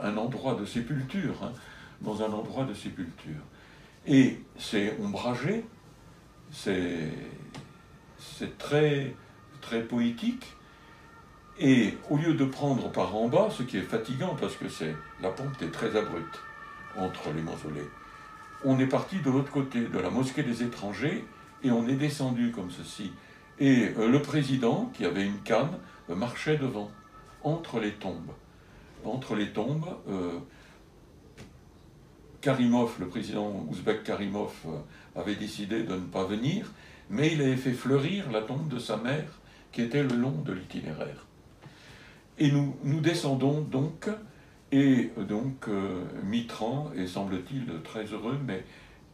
S2: un endroit de sépulture, hein, dans un endroit de sépulture. Et c'est ombragé, c'est très, très poétique, et au lieu de prendre par en bas, ce qui est fatigant parce que la pente est très abrupte entre les mausolées, on est parti de l'autre côté, de la mosquée des étrangers, et on est descendu comme ceci. Et le président, qui avait une canne, marchait devant, entre les tombes. Entre les tombes, Karimov, le président ouzbek Karimov, avait décidé de ne pas venir, mais il avait fait fleurir la tombe de sa mère, qui était le long de l'itinéraire. Et nous descendons donc, et donc Mitterrand est, semble-t-il, très heureux, mais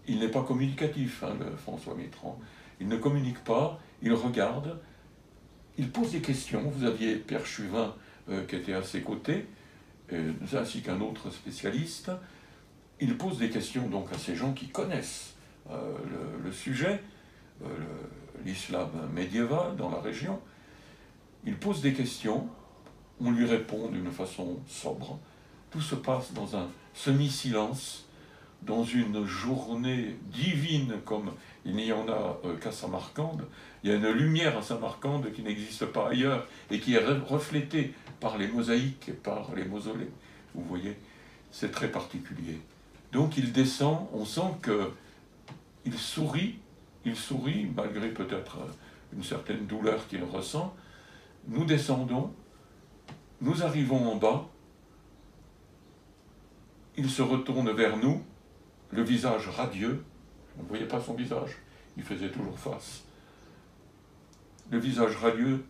S2: il n'est pas communicatif, hein, le François Mitterrand. Il ne communique pas, il regarde, il pose des questions. Vous aviez Pierre Chuvin qui était à ses côtés, ainsi qu'un autre spécialiste. Il pose des questions donc à ces gens qui connaissent le sujet, l'islam médiéval dans la région. Il pose des questions, on lui répond d'une façon sobre. Tout se passe dans un semi-silence, dans une journée divine comme il n'y en a qu'à Samarcande. Il y a une lumière à Samarcande qui n'existe pas ailleurs et qui est reflétée par les mosaïques et par les mausolées. Vous voyez, c'est très particulier. Donc il descend, on sent qu'il sourit malgré peut-être une certaine douleur qu'il ressent. Nous descendons, nous arrivons en bas, il se retourne vers nous, le visage radieux, on ne voyait pas son visage, il faisait toujours face. Le visage radieux,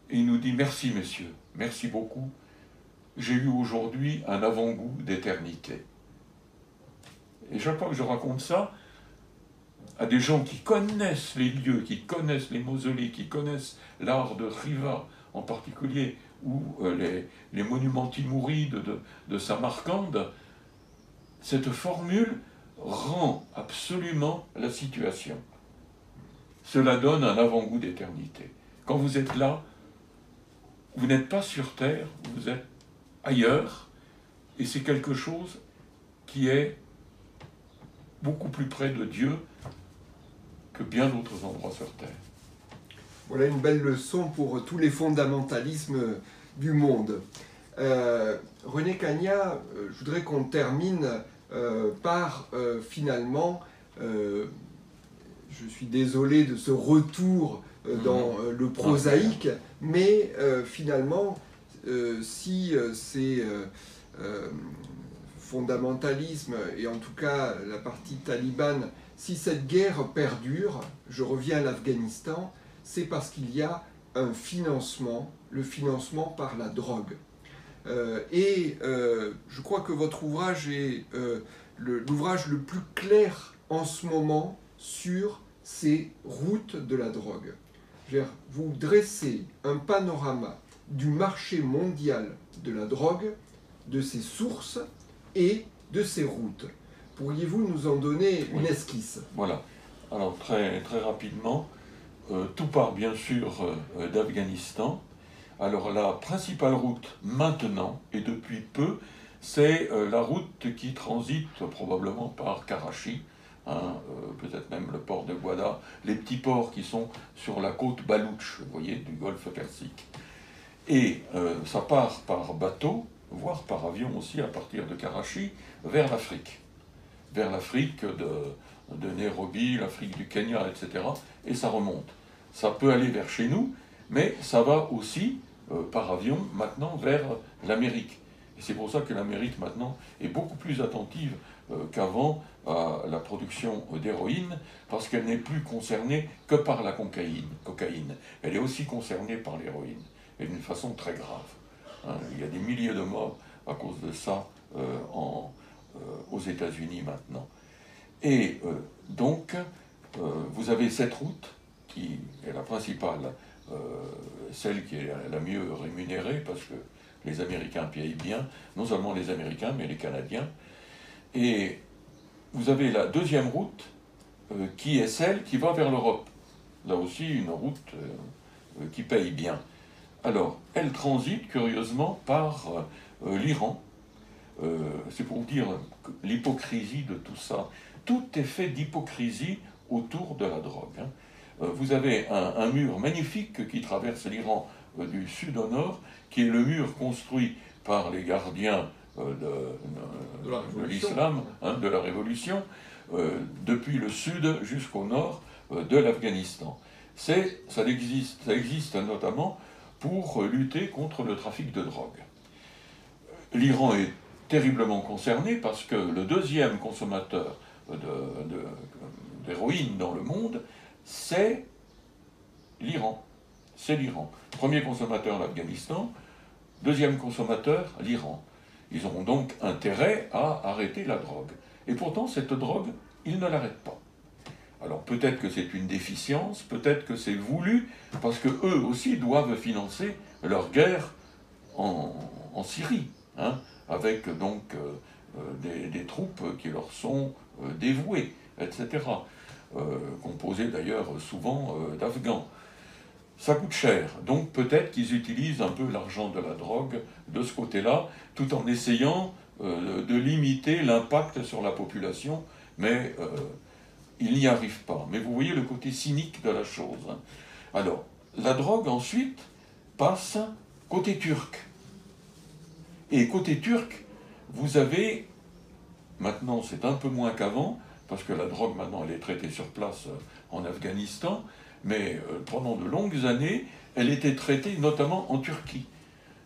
S2: et il nous dit « Merci messieurs, merci beaucoup, j'ai eu aujourd'hui un avant-goût d'éternité. » Et chaque fois que je raconte ça à des gens qui connaissent les lieux, qui connaissent les mausolées, qui connaissent l'art de Riva en particulier, ou les monuments timourides de Samarcande, cette formule rend absolument la situation. Cela donne un avant-goût d'éternité. Quand vous êtes là, vous n'êtes pas sur Terre, vous êtes ailleurs, et c'est quelque chose qui est beaucoup plus près de Dieu que bien d'autres endroits sur Terre.
S1: Voilà une belle leçon pour tous les fondamentalismes du monde. René Cagnat, je voudrais qu'on termine par finalement, je suis désolé de ce retour dans le prosaïque, mais finalement, si ces fondamentalismes, et en tout cas la partie talibane, si cette guerre perdure, je reviens à l'Afghanistan, c'est parce qu'il y a un financement, le financement par la drogue. Je crois que votre ouvrage est l'ouvrage le plus clair en ce moment sur ces routes de la drogue. Vous dressez un panorama du marché mondial de la drogue, de ses sources et de ses routes. Pourriez-vous nous en donner une esquisse?
S2: Voilà. Alors très rapidement, tout part bien sûr d'Afghanistan. Alors la principale route maintenant et depuis peu, c'est la route qui transite probablement par Karachi, peut-être même le port de Gouada, les petits ports qui sont sur la côte Baloutch, vous voyez, du golfe Persique. Et ça part par bateau, voire par avion aussi à partir de Karachi, vers l'Afrique. Vers l'Afrique de Nairobi, l'Afrique du Kenya, etc. Et ça remonte. Ça peut aller vers chez nous, mais ça va aussi par avion maintenant vers l'Amérique. Et c'est pour ça que l'Amérique maintenant est beaucoup plus attentive qu'avant à la production d'héroïne, parce qu'elle n'est plus concernée que par la cocaïne. Elle est aussi concernée par l'héroïne, et d'une façon très grave. Il y a des milliers de morts à cause de ça aux États-Unis maintenant. Et donc, vous avez cette route qui est la principale, celle qui est la mieux rémunérée, parce que les Américains payent bien, non seulement les Américains, mais les Canadiens. Et vous avez la deuxième route, qui est celle qui va vers l'Europe. Là aussi, une route qui paye bien. Alors, elle transite curieusement par l'Iran. C'est pour vous dire l'hypocrisie de tout ça. Tout est fait d'hypocrisie autour de la drogue. Vous avez un mur magnifique qui traverse l'Iran du sud au nord, qui est le mur construit par les gardiens de l'islam, de la révolution, depuis le sud jusqu'au nord de l'Afghanistan. Ça existe notamment pour lutter contre le trafic de drogue. L'Iran est terriblement concerné parce que le deuxième consommateur d'héroïne dans le monde, c'est l'Iran. C'est l'Iran. Premier consommateur, l'Afghanistan. Deuxième consommateur, l'Iran. Ils auront donc intérêt à arrêter la drogue. Et pourtant, cette drogue, ils ne l'arrêtent pas. Alors peut-être que c'est une déficience, peut-être que c'est voulu, parce qu'eux aussi doivent financer leur guerre en Syrie, avec donc des troupes qui leur sont dévouées, etc. Composées d'ailleurs souvent d'Afghans. Ça coûte cher, donc peut-être qu'ils utilisent un peu l'argent de la drogue de ce côté-là, tout en essayant de limiter l'impact sur la population, mais ils n'y arrivent pas. Mais vous voyez le côté cynique de la chose. Alors, la drogue ensuite passe côté turc. Et côté turc, vous avez, maintenant c'est un peu moins qu'avant, parce que la drogue maintenant elle est traitée sur place en Afghanistan, mais pendant de longues années, elle était traitée notamment en Turquie.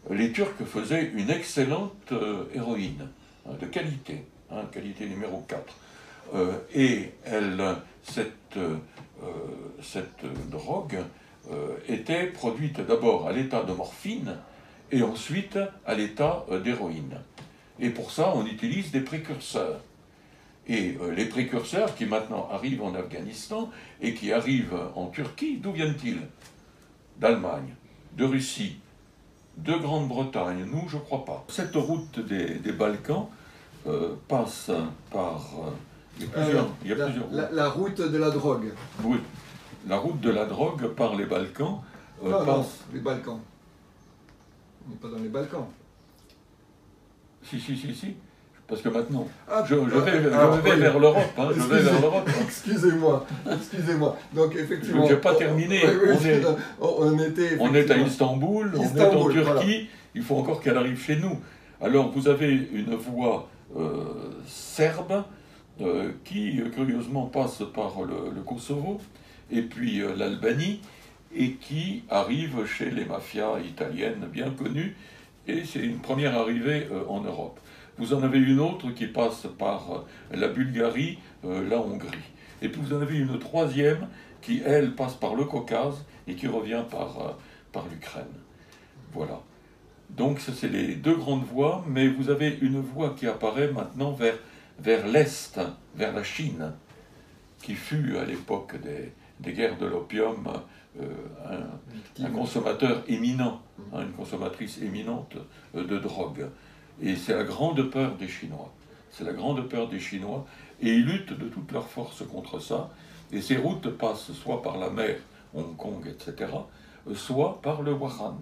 S2: Les Turcs faisaient une excellente héroïne, de qualité, qualité numéro 4. Et cette drogue était produite d'abord à l'état de morphine et ensuite à l'état d'héroïne. Et pour ça, on utilise des précurseurs. Et les précurseurs qui maintenant arrivent en Afghanistan et qui arrivent en Turquie, d'où viennent-ils? D'Allemagne, de Russie, de Grande-Bretagne, nous je crois pas. Cette route des Balkans passe par... il y a plusieurs routes.
S1: La route de la drogue.
S2: Oui, la route de la drogue par les Balkans
S1: non,
S2: passe...
S1: non, les Balkans. On n'est pas dans les Balkans.
S2: Si. Parce que maintenant,
S1: Ah,
S2: je vais vers l'Europe. Hein, je vais vers l'Europe. Hein.
S1: Excusez-moi. Donc effectivement...
S2: Je n'ai pas terminé.
S1: On
S2: est à Istanbul, on est en Turquie. Voilà. Il faut encore qu'elle arrive chez nous. Alors vous avez une voie serbe qui, curieusement, passe par le Kosovo et puis l'Albanie et qui arrive chez les mafias italiennes bien connues. Et c'est une première arrivée en Europe. Vous en avez une autre qui passe par la Bulgarie, la Hongrie. Et puis vous en avez une troisième qui, elle, passe par le Caucase et qui revient par l'Ukraine. Voilà. Donc c'est les deux grandes voies, mais vous avez une voie qui apparaît maintenant vers l'Est, vers la Chine, qui fut à l'époque des guerres de l'opium un consommateur éminent, une consommatrice éminente de drogue. Et c'est la grande peur des Chinois. C'est la grande peur des Chinois, et ils luttent de toute leur force contre ça. Et ces routes passent soit par la mer, Hong Kong, etc., soit par le Wuhan.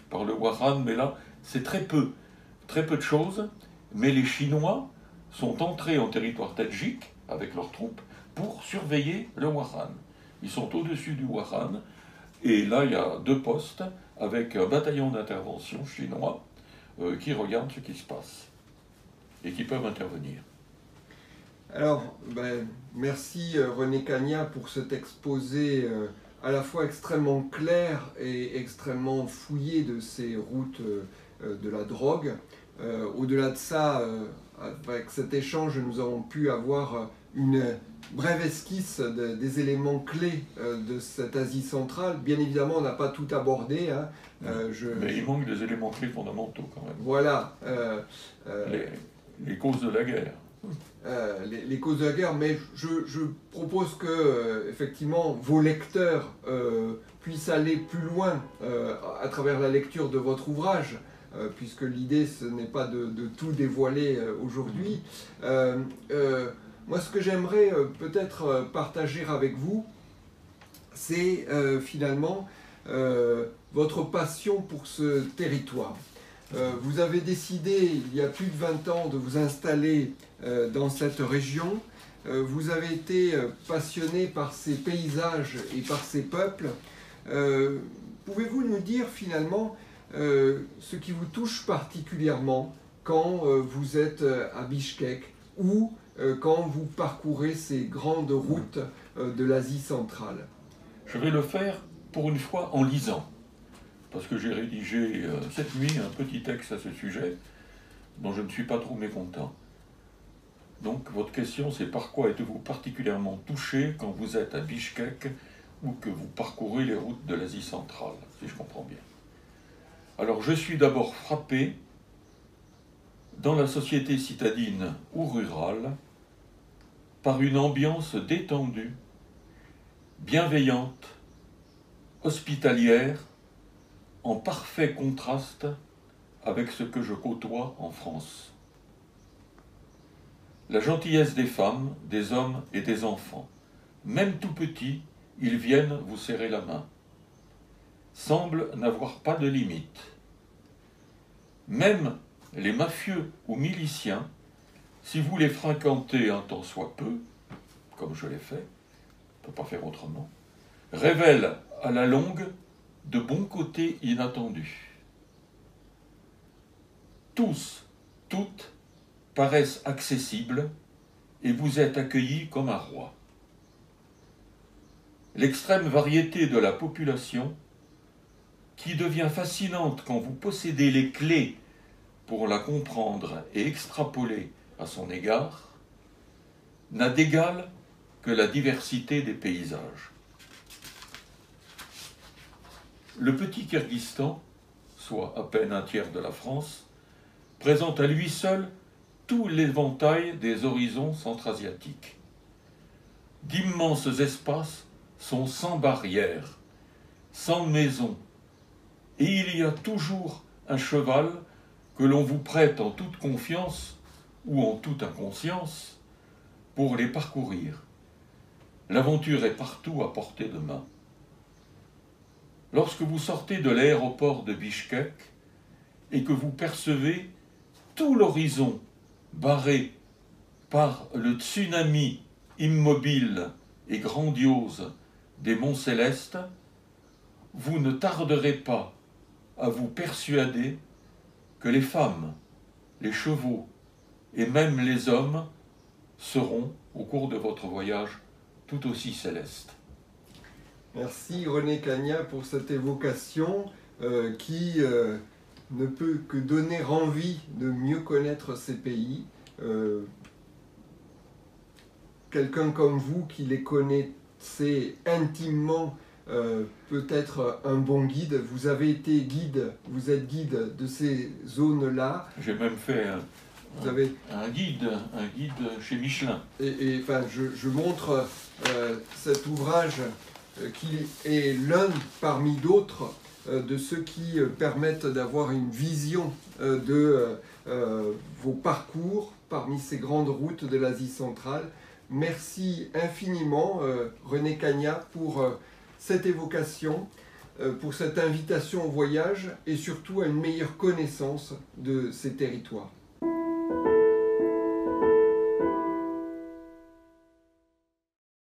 S2: Par le Wuhan, mais là, c'est très peu de choses, mais les Chinois sont entrés en territoire tadjik avec leurs troupes pour surveiller le Wuhan. Ils sont au-dessus du Wuhan, et là, il y a 2 postes avec un bataillon d'intervention chinois qui regardent ce qui se passe et qui peuvent intervenir.
S1: Alors, merci René Cagna pour cet exposé à la fois extrêmement clair et extrêmement fouillé de ces routes de la drogue. Au-delà de ça, avec cet échange, nous avons pu avoir une brève esquisse des éléments clés de cette Asie centrale. Bien évidemment, on n'a pas tout abordé. Hein.
S2: Mais il manque des éléments clés fondamentaux quand même.
S1: Voilà.
S2: Les causes de la guerre.
S1: Les causes de la guerre, mais je propose que effectivement vos lecteurs puissent aller plus loin à travers la lecture de votre ouvrage, puisque l'idée ce n'est pas de tout dévoiler aujourd'hui. Moi, ce que j'aimerais peut-être partager avec vous, c'est finalement votre passion pour ce territoire. Vous avez décidé, il y a plus de 20 ans, de vous installer dans cette région. Vous avez été passionné par ces paysages et par ces peuples. Pouvez-vous nous dire finalement ce qui vous touche particulièrement quand vous êtes à Bichkek ou quand vous parcourez ces grandes routes de l'Asie centrale?
S2: Je vais le faire pour une fois en lisant. Parce que j'ai rédigé cette nuit un petit texte à ce sujet, dont je ne suis pas trop mécontent. Donc votre question, c'est par quoi êtes-vous particulièrement touché quand vous êtes à Bichkek ou que vous parcourez les routes de l'Asie centrale, si je comprends bien. Alors je suis d'abord frappé, dans la société citadine ou rurale, par une ambiance détendue, bienveillante, hospitalière, en parfait contraste avec ce que je côtoie en France. La gentillesse des femmes, des hommes et des enfants, même tout petits, ils viennent vous serrer la main, semblent n'avoir pas de limite. Même les mafieux ou miliciens, si vous les fréquentez un tant soit peu, comme je l'ai fait, on ne peut pas faire autrement, révèlent à la longue de bons côtés inattendus. Tous, toutes, paraissent accessibles et vous êtes accueillis comme un roi. L'extrême variété de la population, qui devient fascinante quand vous possédez les clés pour la comprendre et extrapoler à son égard, n'a d'égal que la diversité des paysages. Le petit Kirghizstan, soit à peine un tiers de la France, présente à lui seul tout l'éventail des horizons centra-asiatiques. D'immenses espaces sont sans barrières, sans maisons, et il y a toujours un cheval que l'on vous prête en toute confiance ou en toute inconscience pour les parcourir. L'aventure est partout à portée de main. Lorsque vous sortez de l'aéroport de Bichkek et que vous percevez tout l'horizon barré par le tsunami immobile et grandiose des monts célestes, vous ne tarderez pas à vous persuader que les femmes, les chevaux et même les hommes seront, au cours de votre voyage, tout aussi célestes.
S1: Merci René Cagna pour cette évocation qui ne peut que donner envie de mieux connaître ces pays. Quelqu'un comme vous qui les connaissez intimement peut être un bon guide. Vous avez été guide, vous êtes guide de ces zones-là.
S2: J'ai même fait un guide chez Michelin.
S1: Et enfin, je montre cet ouvrage qui est l'un parmi d'autres de ceux qui permettent d'avoir une vision de vos parcours parmi ces grandes routes de l'Asie centrale. Merci infiniment René Cagna pour cette évocation, pour cette invitation au voyage et surtout à une meilleure connaissance de ces territoires.